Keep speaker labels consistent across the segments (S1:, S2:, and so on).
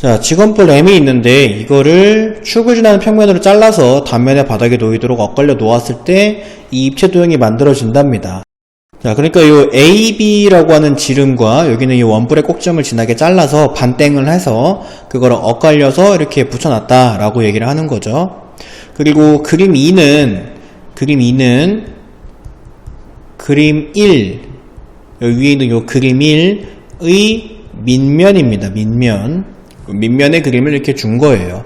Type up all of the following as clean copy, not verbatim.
S1: 자, 직원뿔 M이 있는데 이거를 축을 지나는 평면으로 잘라서 단면의 바닥에 놓이도록 엇갈려 놓았을 때 이 입체 도형이 만들어진답니다. 자, 그러니까 요 AB라고 하는 지름과 여기는 이 원뿔의 꼭지점을 지나게 잘라서 반땡을 해서 그거를 엇갈려서 이렇게 붙여놨다라고 얘기를 하는 거죠. 그리고 그림 2는 그림 1, 여기 위에 있는 요 그림 1의 밑면입니다. 밑면의 그림을 이렇게 준 거예요.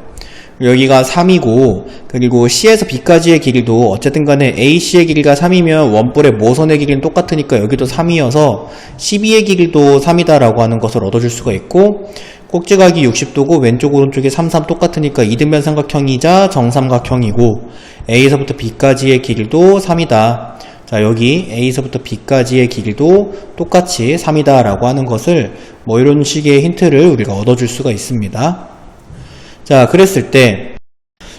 S1: 여기가 3이고, 그리고 C에서 B까지의 길이도 어쨌든 간에 AC의 길이가 3이면 원뿔의 모선의 길이는 똑같으니까 여기도 3이어서 CB의 길이도 3이다 라고 하는 것을 얻어줄 수가 있고, 꼭지각이 60도고 왼쪽 오른쪽이 3, 3 똑같으니까 이등변 삼각형이자 정삼각형이고 A에서부터 B까지의 길이도 3이다. 자, 여기 A에서부터 B까지의 길이도 똑같이 3이다 라고 하는 것을 뭐 이런 식의 힌트를 우리가 얻어줄 수가 있습니다. 자, 그랬을 때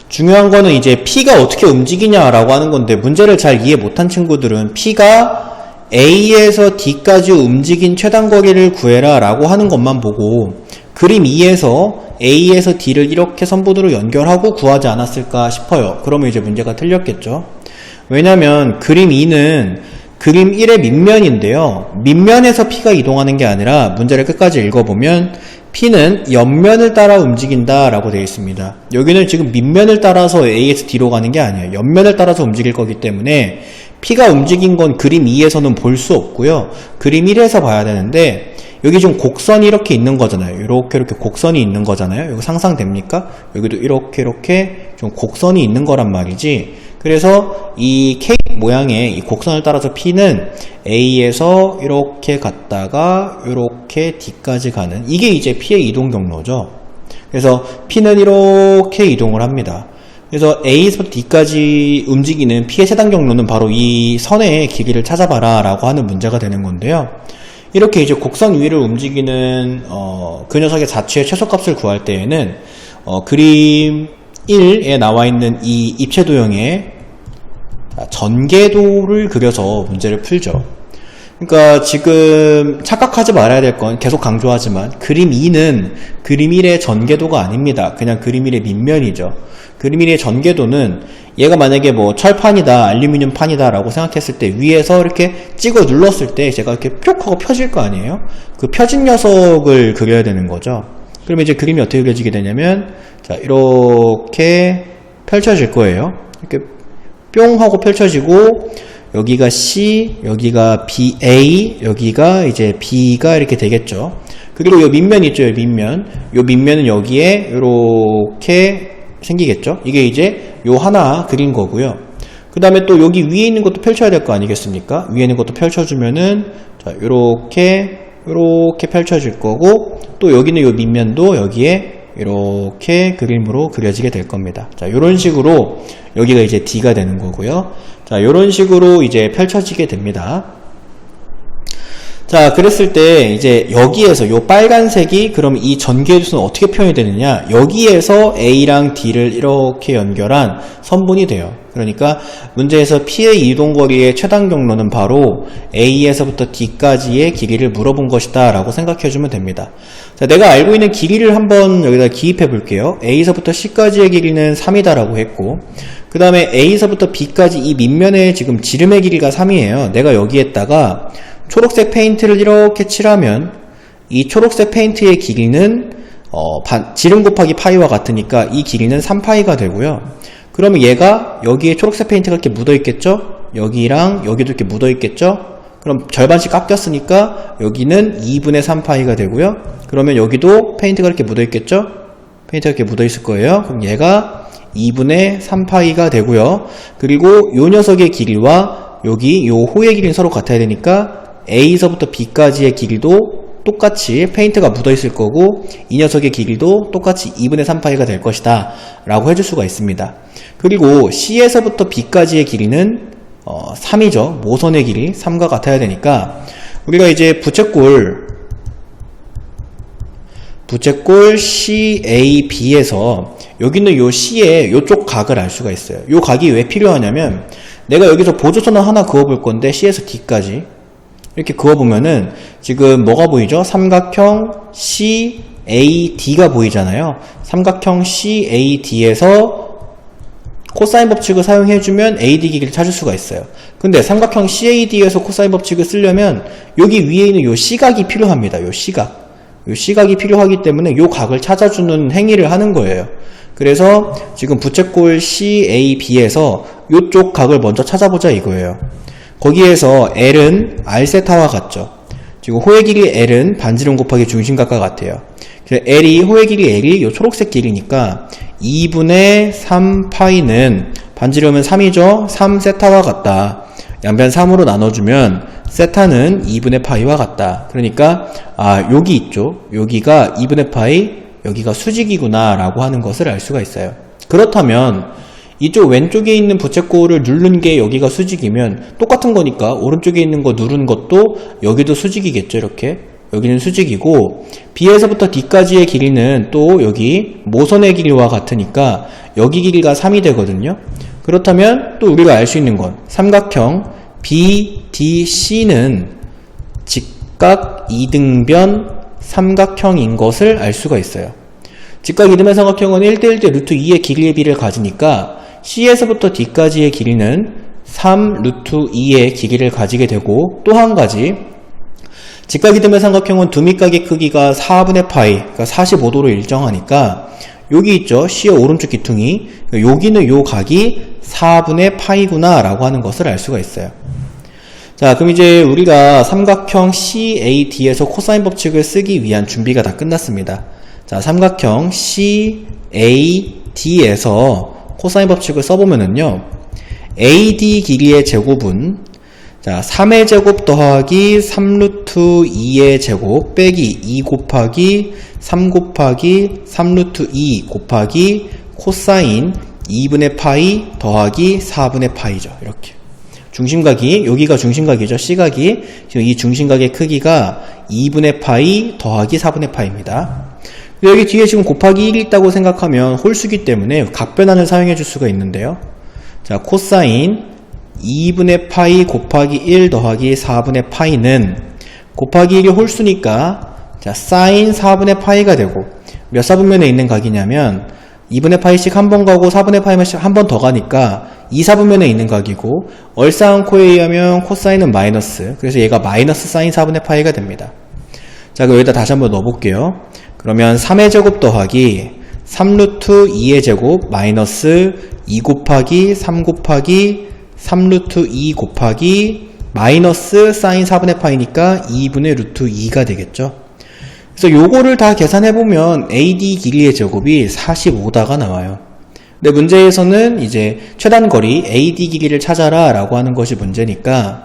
S1: 중요한 거는 이제 P가 어떻게 움직이냐 라고 하는 건데, 문제를 잘 이해 못한 친구들은 P가 A에서 D까지 움직인 최단 거리를 구해라 라고 하는 것만 보고 그림 2에서 A에서 D를 이렇게 선분으로 연결하고 구하지 않았을까 싶어요. 그러면 이제 문제가 틀렸겠죠. 왜냐면 그림 2는 그림 1의 밑면인데요. 밑면에서 P가 이동하는 게 아니라 문제를 끝까지 읽어보면 P는 옆면을 따라 움직인다 라고 되어 있습니다. 여기는 지금 밑면을 따라서 A에서 D로 가는 게 아니에요. 옆면을 따라서 움직일 거기 때문에 P가 움직인 건 그림 2에서는 볼 수 없고요. 그림 1에서 봐야 되는데 여기 지금 곡선이 이렇게 있는 거잖아요. 이렇게 곡선이 있는 거잖아요. 이거 상상됩니까? 여기도 이렇게 좀 곡선이 있는 거란 말이지. 그래서 이 K 모양의 이 곡선을 따라서 P는 A에서 이렇게 갔다가 이렇게 D까지 가는, 이게 이제 P의 이동 경로죠. 그래서 P는 이렇게 이동을 합니다. 그래서 A에서부터 D까지 움직이는 P의 최단 경로는 바로 이 선의 길이를 찾아봐라 라고 하는 문제가 되는 건데요. 이렇게 이제 곡선 위를 움직이는 그 녀석의 자체의 최소값을 구할 때에는 그림 1에 나와 있는 이 입체 도형의 전개도를 그려서 문제를 풀죠. 그러니까 지금 착각하지 말아야 될 건, 계속 강조하지만 그림 2는 그림 1의 전개도가 아닙니다. 그냥 그림 1의 밑면이죠. 그림 1의 전개도는 얘가 만약에 뭐 철판이다, 알루미늄 판이다 라고 생각했을 때 위에서 이렇게 찍어 눌렀을 때 제가 이렇게 뿅 하고 펴질 거 아니에요? 그 펴진 녀석을 그려야 되는 거죠. 그러면 이제 그림이 어떻게 그려지게 되냐면, 자, 이렇게 펼쳐질 거예요. 이렇게 뿅 하고 펼쳐지고, 여기가 C, 여기가 BA, 여기가 이제 B가 이렇게 되겠죠. 그리고 요 밑면 있죠, 요 밑면. 요 밑면은 여기에 이렇게 생기겠죠. 이게 이제 요 하나 그린 거고요. 그 다음에 또 여기 위에 있는 것도 펼쳐야 될 거 아니겠습니까? 위에 있는 것도 펼쳐주면은, 자, 요렇게 펼쳐질 거고, 또 여기는 요 밑면도 여기에 이렇게 그림으로 그려지게 될 겁니다. 자, 요런 식으로 여기가 이제 D가 되는 거고요. 자, 요런 식으로 이제 펼쳐지게 됩니다. 자, 그랬을 때 이제 여기에서 요 빨간색이 그럼 이 전개도수는 어떻게 표현이 되느냐, 여기에서 A랑 D를 이렇게 연결한 선분이 돼요. 그러니까 문제에서 P의 이동거리의 최단 경로는 바로 A에서부터 D까지의 길이를 물어본 것이다 라고 생각해주면 됩니다. 자, 내가 알고 있는 길이를 한번 여기다 기입해 볼게요. A에서부터 C까지의 길이는 3이다 라고 했고, 그 다음에 A에서부터 B까지 이 밑면의 지금 지름의 길이가 3이에요. 내가 여기에다가 초록색 페인트를 이렇게 칠하면 이 초록색 페인트의 길이는 지름 곱하기 파이와 같으니까 이 길이는 3파이가 되고요. 그러면 얘가 여기에 초록색 페인트가 이렇게 묻어 있겠죠? 여기랑 여기도 이렇게 묻어 있겠죠? 그럼 절반씩 깎였으니까 여기는 2분의 3파이가 되고요. 그러면 여기도 페인트가 이렇게 묻어 있겠죠? 페인트가 이렇게 묻어 있을 거예요. 그럼 얘가 2분의 3파이가 되고요. 그리고 요 녀석의 길이와 여기 요 호의 길이는 서로 같아야 되니까 A에서부터 B까지의 길이도 똑같이 페인트가 묻어 있을 거고, 이 녀석의 길이도 똑같이 2분의 3파이가 될 것이다 라고 해줄 수가 있습니다. 그리고 C에서부터 B까지의 길이는 3이죠. 모선의 길이 3과 같아야 되니까 우리가 이제 부채꼴 CAB에서 여기 있는 요 C의 요쪽 각을 알 수가 있어요. 요 각이 왜 필요하냐면, 내가 여기서 보조선을 하나 그어볼 건데 C에서 D까지 이렇게 그어보면은 지금 뭐가 보이죠? 삼각형 CAD가 보이잖아요. 삼각형 CAD에서 코사인 법칙을 사용해주면 AD 길이를 찾을 수가 있어요. 근데 삼각형 CAD에서 코사인 법칙을 쓰려면 여기 위에 있는 요 시각이 필요합니다. 요 시각이 필요하기 때문에 요 각을 찾아주는 행위를 하는 거예요. 그래서 지금 부채꼴 CAB에서 요쪽 각을 먼저 찾아보자 이거예요. 거기에서 L은 R세타와 같죠. 지금 호의 길이 L은 반지름 곱하기 중심각과 같아요. 그래서 L이, 호의 길이 L이 요 초록색 길이니까 2분의 3파이는 반지름은 3이죠. 3세타와 같다. 양변 3으로 나눠주면 세타는 2분의 파이와 같다. 그러니까 여기 있죠. 여기가 2분의 파이, 여기가 수직이구나 라고 하는 것을 알 수가 있어요. 그렇다면 이쪽 왼쪽에 있는 부채꼴을 누른 게 여기가 수직이면 똑같은 거니까 오른쪽에 있는 거 누른 것도 여기도 수직이겠죠. 이렇게 여기는 수직이고 B에서부터 D까지의 길이는 또 여기 모선의 길이와 같으니까 여기 길이가 3이 되거든요. 그렇다면 또 우리가 알 수 있는 건 삼각형 BDC는 직각 이등변 삼각형인 것을 알 수가 있어요. 직각 이등변 삼각형은 1대1대 루트 2의 길이의 비를 가지니까 C에서부터 D까지의 길이는 3 루트 2의 길이를 가지게 되고 또 한 가지 직각 이등변 삼각형은 두미각의 크기가 4분의 파이 그러니까 45도로 일정하니까 여기 있죠. C의 오른쪽 기퉁이 여기는 요 각이 4분의 파이구나 라고 하는 것을 알 수가 있어요. 자, 그럼 이제 우리가 삼각형 CAD에서 코사인 법칙을 쓰기 위한 준비가 다 끝났습니다. 자, 삼각형 CAD에서 코사인 법칙을 써보면은요, AD 길이의 제곱은 자, 3의 제곱 더하기 3루트 2의 제곱 빼기 2 곱하기 3 곱하기 3루트 2 곱하기 코사인 2분의 파이 더하기 4분의 파이죠. 이렇게. 중심각이, 여기가 중심각이죠. C각이. 지금 이 중심각의 크기가 2분의 파이 더하기 4분의 파이입니다. 여기 뒤에 지금 곱하기 1이 있다고 생각하면 홀수기 때문에 각변환을 사용해 줄 수가 있는데요. 자, 코사인 2분의 파이 곱하기 1 더하기 4분의 파이는 곱하기 1이 홀수니까 자, 사인 4분의 파이가 되고 몇 사분면에 있는 각이냐면 2분의 파이씩 한 번 가고 4분의 파이씩 한 번 더 가니까 2사분면에 있는 각이고 얼싸안코에 의하면 코사인은 마이너스 그래서 얘가 마이너스 사인 4분의 파이가 됩니다. 자, 그럼 여기다 다시 한번 넣어볼게요. 그러면 3의 제곱 더하기 3루트 2의 제곱 마이너스 2 곱하기 3 곱하기 3루트 2 곱하기 마이너스 사인 4분의 파이니까 2분의 루트 2가 되겠죠. 그래서 요거를 다 계산해보면 AD 길이의 제곱이 45다가 나와요. 근데 문제에서는 이제 최단거리 AD 길이를 찾아라 라고 하는 것이 문제니까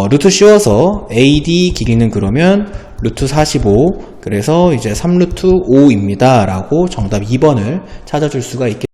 S1: 루트 씌워서 AD 길이는 그러면 루트 45 그래서 이제 3루트 5입니다 라고 정답 2번을 찾아줄 수가 있겠습니다.